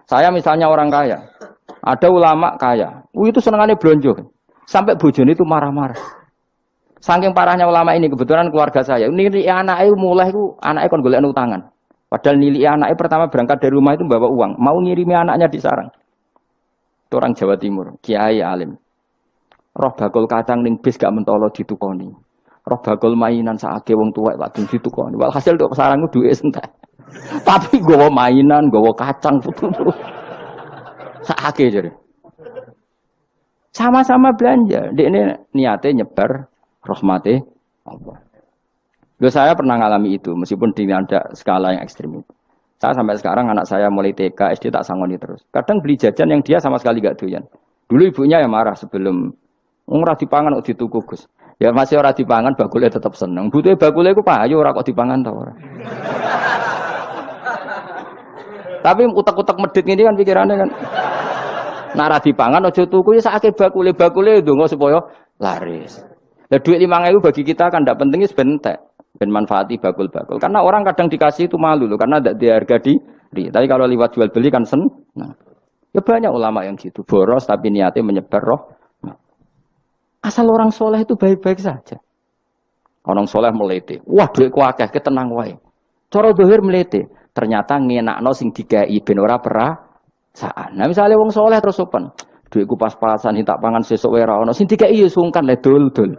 Saya misalnya orang kaya, ada ulama kaya, itu senengannya blonjo. Sampai bojone itu marah-marah. Saking parahnya ulama ini, kebetulan keluarga saya, ini anaknya mulai itu, anaknya kon golek utangan. Padahal nilai anaknya pertama berangkat dari rumah itu bawa uang, mau ngirimi anaknya di sarang. Itu orang Jawa Timur, kiai alim. Roh bakul kacang ning bis gak mentolo ditukoni. Roh bakul mainan saake wong tuwek lagi ditukoni. Walhasil tok sarang ku duwe entek. Tapi gowo mainan, gowo kacang putu. Saake jare. Sama-sama belanja. Dekne niate nyebar rahmate Allah. Loh, saya pernah ngalami itu meskipun tidak skala yang ekstrim itu. Saya sampai sekarang anak saya mulai TK, SD tak sangoni terus. Kadang beli jajan yang dia sama sekali gak doyan. Dulu ibunya yang marah sebelum ora dipangan kok dituku Gus. Ya masih ora dipangan bakule tetap seneng. Butuhe bakule iku payu ora kok dipangan ta ora. Tapi utek-utek medhit ngene kan pikirannya kan. Nek ora dipangan aja tuku ya sakake bakule ndonga supaya laris. Lah duit 5.000 bagi kita kan ndak penting wis bentek. Ben manfaati bakul-bakul. Karena orang kadang dikasih itu malu loh karena ndak diharga diri. Tapi kalau lewat jual beli kan seneng. Nah. Ya banyak ulama yang gitu, boros tapi niatnya menyebar roh. Asal orang soleh itu baik-baik saja. Orang soleh melete. Wah duitku akeh, ketenang wae. Cara dohir melete. Ternyata ngenakno sing dikai ben ora perasaan. Nah misalnya wong soleh terus sopan. Duitku pas-pasan tak pangan sesuk wae ora ono. Sing dikai ya sungkan le dul-dul.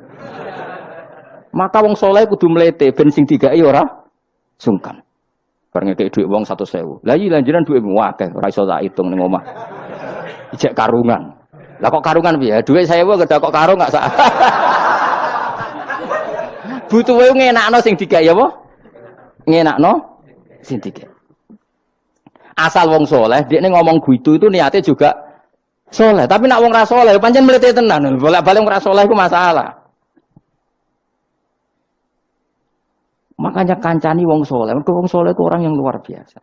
Maka wong soleh kudu melete ben sing dikai ora sungkan. Bar ngekek duit wong 100.000. Lah iya lanjuran duitmu akeh ora iso tak hitung ning omah. Ijek karungan. Lah kok karungan piye? Duit 1.000 kedak kok karung gak sak. Butuhe ngenakno sing digawe apa? Ngenakno sing digawe. Asal wong soleh, dekne ngomong gitu itu niatnya juga soleh. Tapi nak wong ra soleh pancen mlete tenan. Bolak-balik wong ra soleh iku masalah. Makanya kancani wong soleh. Wong soleh itu orang yang luar biasa.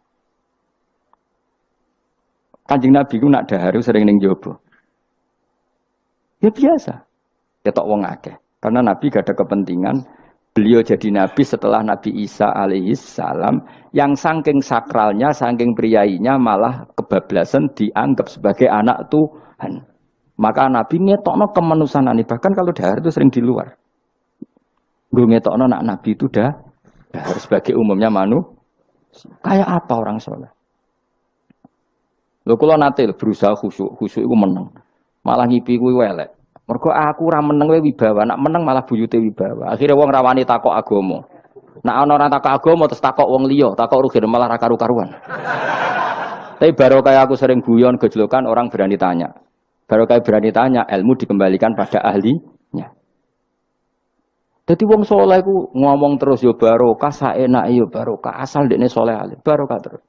Kanjeng Nabi ku nak daharu sering ning jaba. Ya biasa. Ketok wong akeh. Karena Nabi gak ada kepentingan beliau jadi Nabi setelah Nabi Isa alaihissalam yang saking sakralnya, saking priainya malah kebablasan dianggap sebagai anak Tuhan. Maka Nabi ngetokno kemanusiaan. Bahkan kalau dahar itu sering di luar. Gue ngetokno nak Nabi itu dahar sebagai umumnya kayak apa orang soleh. Lho kula nate berusaha khusyuk iku meneng. Malah ngipi kuwi welek. Mergo aku ora meneng wae wibawa, nak meneng malah buyute wibawa. Akhire wong rawani takok agama. Nak ana ora takok agama terus takok wong liya, takok rugi malah ra karu-karuan. Tapi baru kayak aku sering guyon gejlokan orang berani tanya. Baru kayak berani tanya, ilmu dikembalikan pada ahlinya. Jadi wong soleh ku ngomong terus yo barokah, saenak yo barokah, asal dekne soleh alim, barokah terus.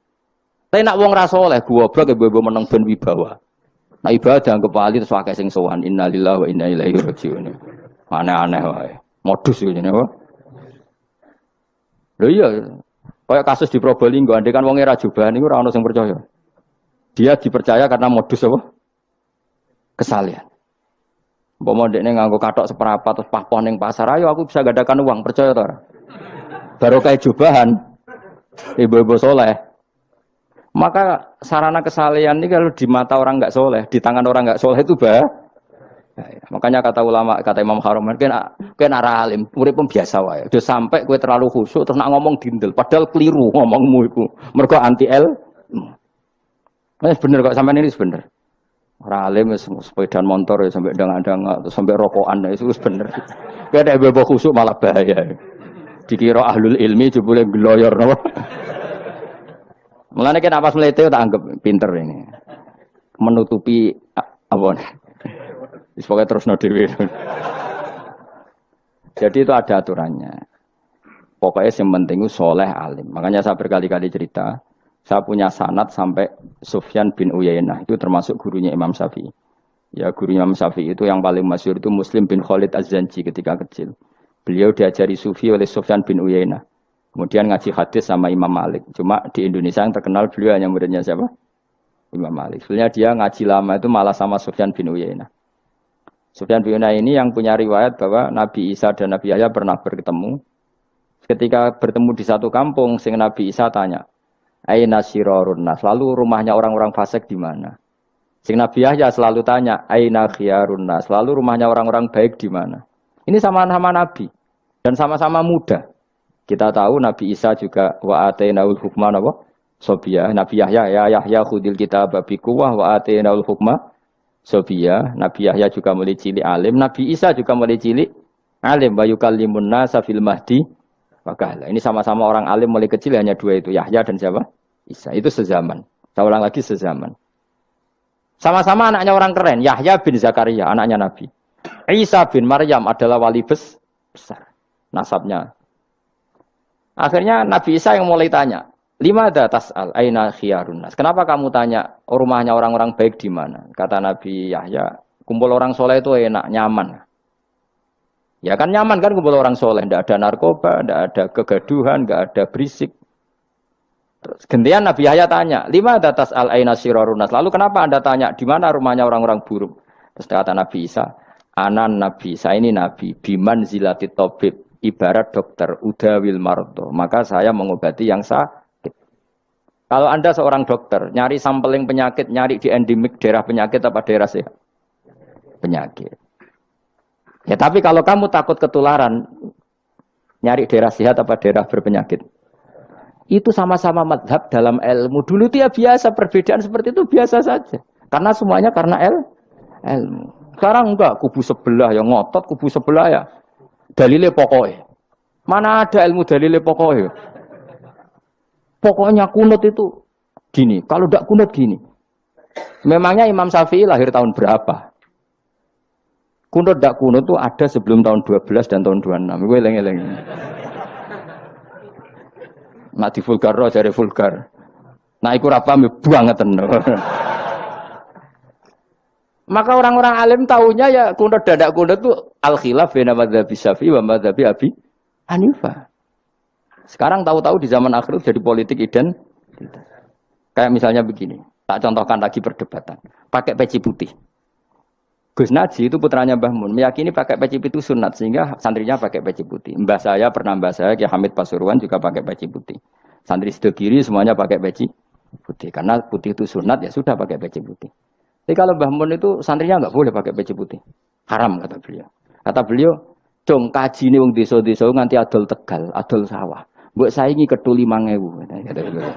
Tapi nak wong ra saleh goblok ibu-ibu meneng ben wibawa. Nah ibadah anggap wali terus akeh sing sowan innalillahi wa inna ilaihi raji'un. Aneh-aneh wae. Modus iki jenenge apa? Lho iya. Kayak kasus di Probolinggo andekan wong ra jubah niku ora ono sing percaya. Dia dipercaya karena modus apa? Kesalahan. Umpama ndekne nganggo kathok seprapat terus pahpoh ning pasar, ayo aku bisa gadakan uang, percaya ta ora? Baru kayak jubahan. Ibu-ibu soleh. Maka sarana kesalehan ini kalau di mata orang enggak soleh, di tangan orang enggak soleh itu bahaya. Makanya kata ulama, kata Imam Haram, kan arah alim, urip biasa wae. Udah sampai kowe terlalu khusyuk terus nak ngomong dindel, padahal keliru ngomongmu iku. Mergo anti el. Bener kok sampean ini bener. Ora alim wis sepeda motor ya sampai dang-dang terus sampai rokokan itu wis bener. Kowe nek bebo khusyuk malah bahaya. Dikira ahlul ilmi jebule gloyor napa. Mulane kan apa melete tak anggap pinter ini. Menutupi apa nih. Pokoknya terus dhewe. Jadi itu ada aturannya. Pokoknya yang penting itu soleh alim. Makanya saya berkali-kali cerita. Saya punya sanad sampai Sufyan bin Uyainah. Itu termasuk gurunya Imam Syafi'i. Ya gurunya Imam Syafi'i itu yang paling masyhur itu Muslim bin Khalid Az-Zanji ketika kecil. Beliau diajari sufi oleh Sufyan bin Uyainah. Kemudian ngaji hadis sama Imam Malik. Cuma di Indonesia yang terkenal beliau hanya muridnya siapa? Imam Malik. Sebenarnya dia ngaji lama itu malah sama Sufyan bin Uyainah. Sufyan bin Uyainah ini yang punya riwayat bahwa Nabi Isa dan Nabi Yahya pernah bertemu. Ketika bertemu di satu kampung, sing Nabi Isa tanya, aina syirarun nas. Lalu rumahnya orang-orang fasik di mana? Sing Nabi Yahya selalu tanya, aina khiyarun nas. Lalu rumahnya orang-orang baik di mana? Ini sama-sama Nabi dan sama-sama muda. Kita tahu Nabi Isa juga wa atainaul hukma napa? Sobia. Nabi Yahya ya Yahya khudil kitab bi quwwah wa atainaul hukma sobia. Nabi Yahya juga mulai cilik alim, Nabi Isa juga mulai cilik alim, wa yukallimun nasa fil mahdi. Maka ini sama-sama orang alim mulai kecil hanya dua itu, Yahya dan siapa? Isa. Itu sezaman. Saya ulang lagi sezaman. Sama-sama anaknya orang keren, Yahya bin Zakaria, anaknya Nabi. Isa bin Maryam adalah wali besar nasabnya. Akhirnya Nabi Isa yang mulai tanya, lima ada tas'al aina khiyarun nas. Kenapa kamu tanya rumahnya orang-orang baik di mana? Kata Nabi Yahya, kumpul orang soleh itu enak, nyaman. Ya kan nyaman kan kumpul orang soleh, tidak ada narkoba, tidak ada kegaduhan, tidak ada berisik. Terus gantian Nabi Yahya tanya, lima ada tas'al aina syirarun nas. Lalu kenapa Anda tanya di mana rumahnya orang-orang buruk? Terus kata Nabi Isa, anan Nabi, saya ini Nabi, biman zilati tabib. Ibarat dokter, udawil marto, maka saya mengobati yang sakit. Kalau Anda seorang dokter, nyari sampling penyakit, nyari di endemik daerah penyakit apa daerah sehat? Penyakit. Ya tapi kalau kamu takut ketularan, nyari daerah sehat apa daerah berpenyakit? Itu sama-sama madhab dalam ilmu. Dulu itu ya biasa, perbedaan seperti itu biasa saja. Karena semuanya karena ilmu. Sekarang enggak, kubu sebelah yang ngotot, kubu sebelah ya dalile pokoknya. Mana ada ilmu dalile pokoknya? Pokoknya kunut itu gini. Kalau tidak kunut gini. Memangnya Imam Syafi'i lahir tahun berapa? Kunut tidak kunut itu ada sebelum tahun 12 dan tahun 26. Gue eleng-eleng. Nak di vulgar roh jare vulgar. Nah iku ra paham banget. Maka orang-orang alim tahunya ya kunut dadak kunut itu al-khilaf baina madzhab Syafi'i wa madzhab Abi Hanifah. Sekarang tahu-tahu di zaman akhir jadi politik identitas. Kayak misalnya begini, tak contohkan lagi perdebatan. Pakai peci putih. Gus Naji itu putranya Mbah Mun, meyakini pakai peci putih sunat sehingga santrinya pakai peci putih. Mbah saya Ki Hamid Pasuruan juga pakai peci putih. Santri sebelah kiri semuanya pakai peci putih karena putih itu sunat ya sudah pakai peci putih. Jadi kalau Mbah Mun itu santrinya enggak boleh pakai peci putih. Haram kata beliau. Kata beliau, "Dong kaji ini wong desa-desa nganti adol Tegal, adol sawah. Mbok saingi ketu 5.000." Kata beliau.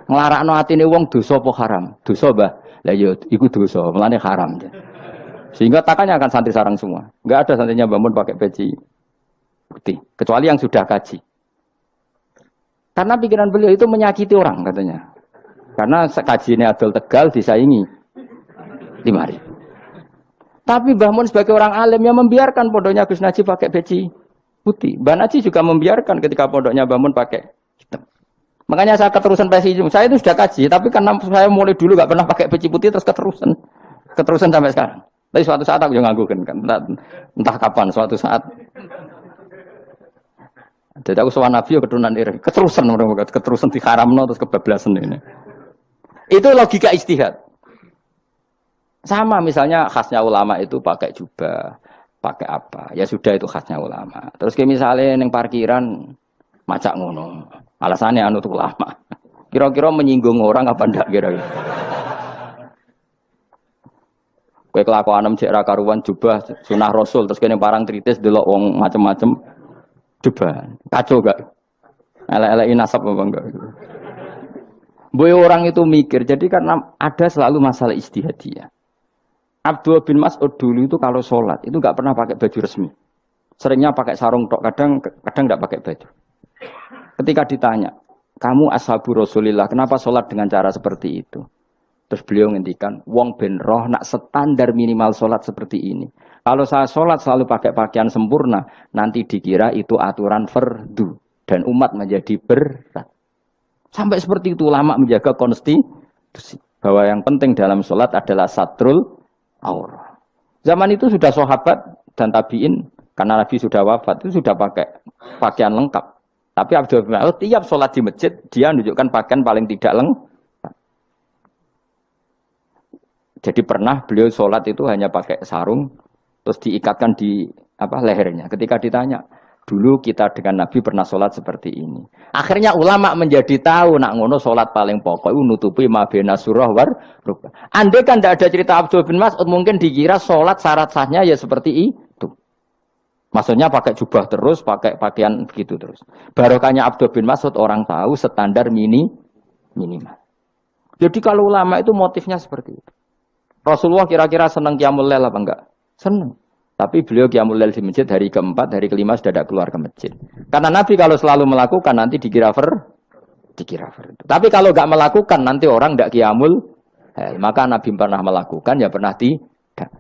Nglarakno atine wong dosa apa haram? Dosa, Mbah. Lah ya iku dosa, mulane haram. Sehingga takanya akan santri sarang semua. Enggak ada santrinya Mbah Mun pakai peci putih, kecuali yang sudah kaji. Karena pikiran beliau itu menyakiti orang katanya. Karena kaji ini adol Tegal disaingi 5.000. Tapi Mbah Mun sebagai orang alim yang membiarkan pondoknya Gus Naji pakai peci putih. Mbah Naji juga membiarkan ketika pondoknya Mbah Mun pakai hitam. Makanya saya keterusan peci. Saya itu sudah kaji, tapi karena saya mulai dulu nggak pernah pakai peci putih terus keterusan sampai sekarang. Tapi suatu saat aku juga nganggukan kan, entah kapan suatu saat. Jadi aku sowan Nabi ya keturunan iri, keterusan diharamno terus kebablasan ini. Itu logika istihad. Sama misalnya khasnya ulama itu pakai jubah, pakai apa? Ya sudah itu khasnya ulama. Terus kayak misalnya neng parkiran macak ngono. Alasannya anut ulama. Kira-kira menyinggung orang apa ndak kira-kira? Kowe kelakuan cek ra karuan jubah sunah Rasul terus kene parang tritis delok wong macem-macem jubah. Kacau gak? Elek-eleki nasab apa enggak? Boy orang itu mikir. Jadi karena ada selalu masalah ijtihadiyah. Abdullah bin Mas'ud dulu itu kalau sholat itu nggak pernah pakai baju resmi, seringnya pakai sarung tok, kadang nggak pakai baju. Ketika ditanya, kamu ashabu Rasulillah, kenapa sholat dengan cara seperti itu? Terus beliau ngendikan, wong ben roh nak standar minimal sholat seperti ini. Kalau saya sholat selalu pakai pakaian sempurna, nanti dikira itu aturan fardu dan umat menjadi berat. Sampai seperti itu ulama menjaga konstitusi bahwa yang penting dalam sholat adalah satrul aurah. Zaman itu sudah sahabat dan tabiin karena Nabi sudah wafat itu sudah pakai pakaian lengkap. Tapi Abdul bin Mas'ud tiap sholat di masjid dia menunjukkan pakaian paling tidak lengkap. Jadi pernah beliau sholat itu hanya pakai sarung terus diikatkan di lehernya. Ketika ditanya Dulu kita dengan Nabi pernah sholat seperti ini. Akhirnya ulama menjadi tahu nak ngono sholat paling pokok itu nutupi mabena surah war rukbah. Andai kan tidak ada cerita Abdul bin Mas'ud mungkin dikira sholat syarat sahnya ya seperti itu. Maksudnya pakai jubah terus, pakai pakaian begitu terus. Barokahnya Abdul bin Mas'ud orang tahu standar minimal. Jadi kalau ulama itu motifnya seperti itu. Rasulullah kira-kira senang qiyamul lail apa enggak? Senang. Tapi beliau qiyamul lail di masjid hari keempat, hari kelima sudah tidak keluar ke masjid. Karena Nabi kalau selalu melakukan nanti dikira ver. Tapi kalau enggak melakukan nanti orang tidak qiyamul lail. Maka Nabi pernah melakukan ya pernah tidak.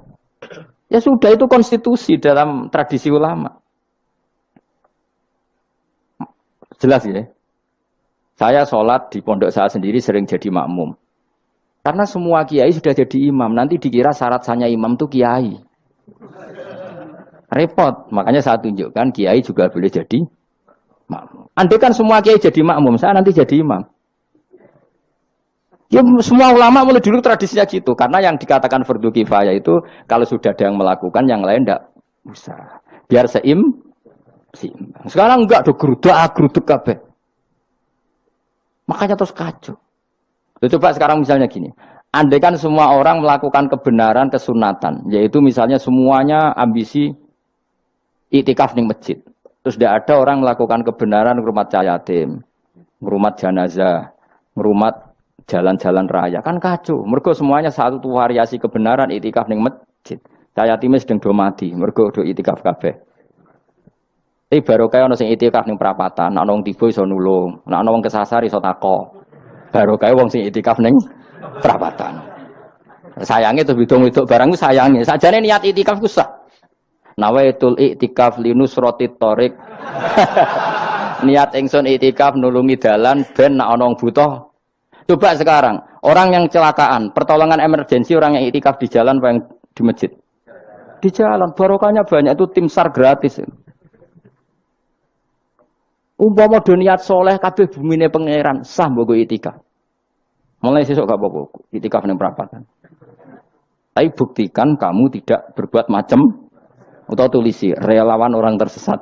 Ya sudah itu konstitusi dalam tradisi ulama. Jelas ya. Saya sholat di pondok saya sendiri sering jadi makmum. Karena semua kiai sudah jadi imam. Nanti dikira syarat sahnya imam itu kiai. Repot. Makanya saya tunjukkan kiai juga boleh jadi makmum. Andai kan semua kiai jadi makmum, saya nanti jadi imam. Ya semua ulama mulai dulu tradisinya gitu. Karena yang dikatakan fardu kifayah itu kalau sudah ada yang melakukan, yang lain tidak usah. Biar seimbang. Sekarang enggak, geruduk kabeh. Makanya terus kacau. Coba sekarang misalnya gini. Andai kan semua orang melakukan kebenaran kesunatan. Yaitu misalnya semuanya ambisi iktikaf di masjid. Terus tidak ada orang melakukan kebenaran ngrumat yatim, ngrumat jenazah, ngrumat jalan-jalan raya. Kan kacau. Mergo semuanya satu variasi kebenaran iktikaf di masjid. Yatime sedang do mati, mergo do iktikaf kabeh. Tapi barokah ana sing iktikaf ning perapatan, nek ana wong tiba iso nulung, nek ana wong kesasar iso tako. Barokah wong sing iktikaf ning perapatan. Sayange to bidung-bidung barang ku sayange. Sajane niat iktikaf ku sah. Nawaitul iktikaf linusrati thoriq. Niat ingsun iktikaf nulungi dalan ben nek ana wong butuh. Coba sekarang, orang yang kecelakaan, pertolongan emergensi orang yang iktikaf di jalan apa yang di masjid? Di jalan, barokahnya banyak itu tim SAR gratis. Umpama do niat soleh kabeh bumine pangeran, sah mbok iktikaf. Mulai sesuk gak apa-apa, iktikaf ning perapatan. Tapi buktikan kamu tidak berbuat macam atau tulisi relawan orang tersesat.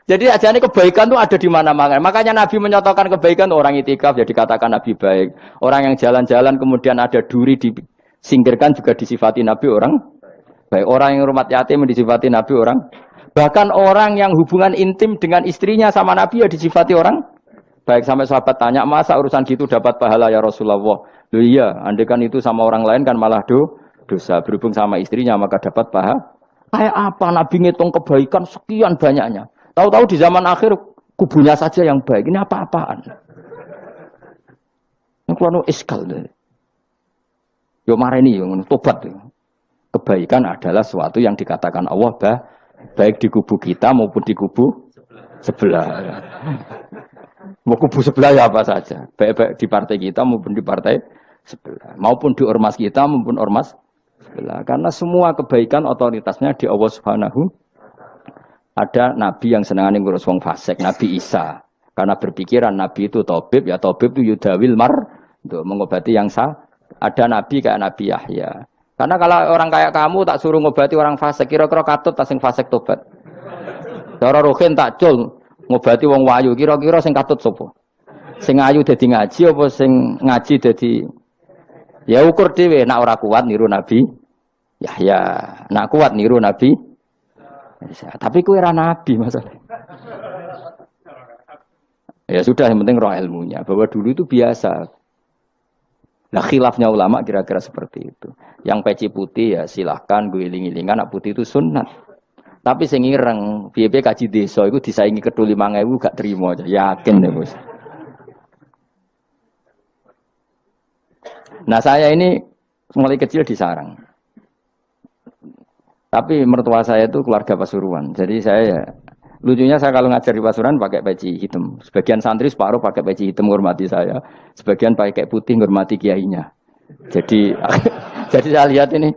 Jadi ajane kebaikan itu ada di mana-mana. Makanya Nabi menyatakan kebaikan orang itikaf jadi katakan Nabi baik. Orang yang jalan-jalan kemudian ada duri disingkirkan juga disifati Nabi orang baik. Orang yang rumah yatim disifati Nabi orang. Bahkan orang yang hubungan intim dengan istrinya sama Nabi ya disifati orang baik. Sampai sahabat tanya, masa urusan gitu dapat pahala ya Rasulullah? Loh iya, andai kan itu sama orang lain kan malah dosa. Berhubung sama istrinya maka dapat pahala. Kayak apa Nabi ngitung kebaikan sekian banyaknya. Tahu-tahu di zaman akhir kubunya saja yang baik. Ini apa-apaan? Ini kuano iskal. Yo mareni yo tobat. Kebaikan adalah sesuatu yang dikatakan Allah baik di kubu kita maupun di kubu sebelah. Mau kubu sebelah ya apa saja. Baik di partai kita maupun di partai sebelah. Maupun di ormas kita maupun ormas sebelah. Karena semua kebaikan otoritasnya di Allah Subhanahu. Ada nabi yang senangan ngurus wong fasik, Nabi Isa. Karena berpikiran nabi itu tabib, ya tabib itu yudawil untuk mengobati yang sah. Ada nabi kayak Nabi Yahya. Karena kalau orang kayak kamu tak suruh ngobati orang fasik, kira-kira katut tak sing fasik tobat. Cara rohin tak cul ngobati wong wayu, kira-kira sing katut sapa? Sing ayu dadi ngaji apa sing ngaji dadi ya ukur dhewe, nek ora kuat niru Nabi Yahya, nek kuat niru Nabi tapi kue ra nabi masalah. Ya sudah, yang penting roh ilmunya. Bahwa dulu itu biasa. Nah khilafnya ulama kira-kira seperti itu. Yang peci putih ya silahkan gue iling-ilingan, nak putih itu sunat. Tapi sing ireng, piye-piye kaji desa itu disaingi kedua 5.000 gak terima aja. Yakin deh bos. Nah saya ini mulai kecil di sarang. Tapi mertua saya itu keluarga Pasuruan. Jadi saya lucunya saya kalau ngajar di Pasuruan pakai peci hitam. Sebagian santri separuh pakai peci hitam menghormati saya. Sebagian pakai putih menghormati kiainya. Jadi jadi saya lihat ini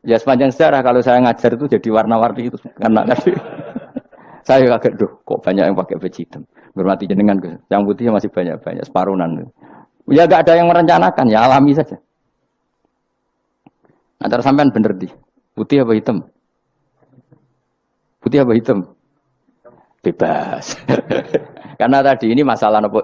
ya sepanjang sejarah kalau saya ngajar itu jadi warna-warni itu karena tadi saya kaget kok banyak yang pakai peci hitam. Menghormati jenengan yang putih masih banyak separuhan. Ya enggak ada yang merencanakan, ya alami saja. Antara sampean bener di putih apa hitam? Putih apa hitam? Bebas. Karena tadi ini masalah apa?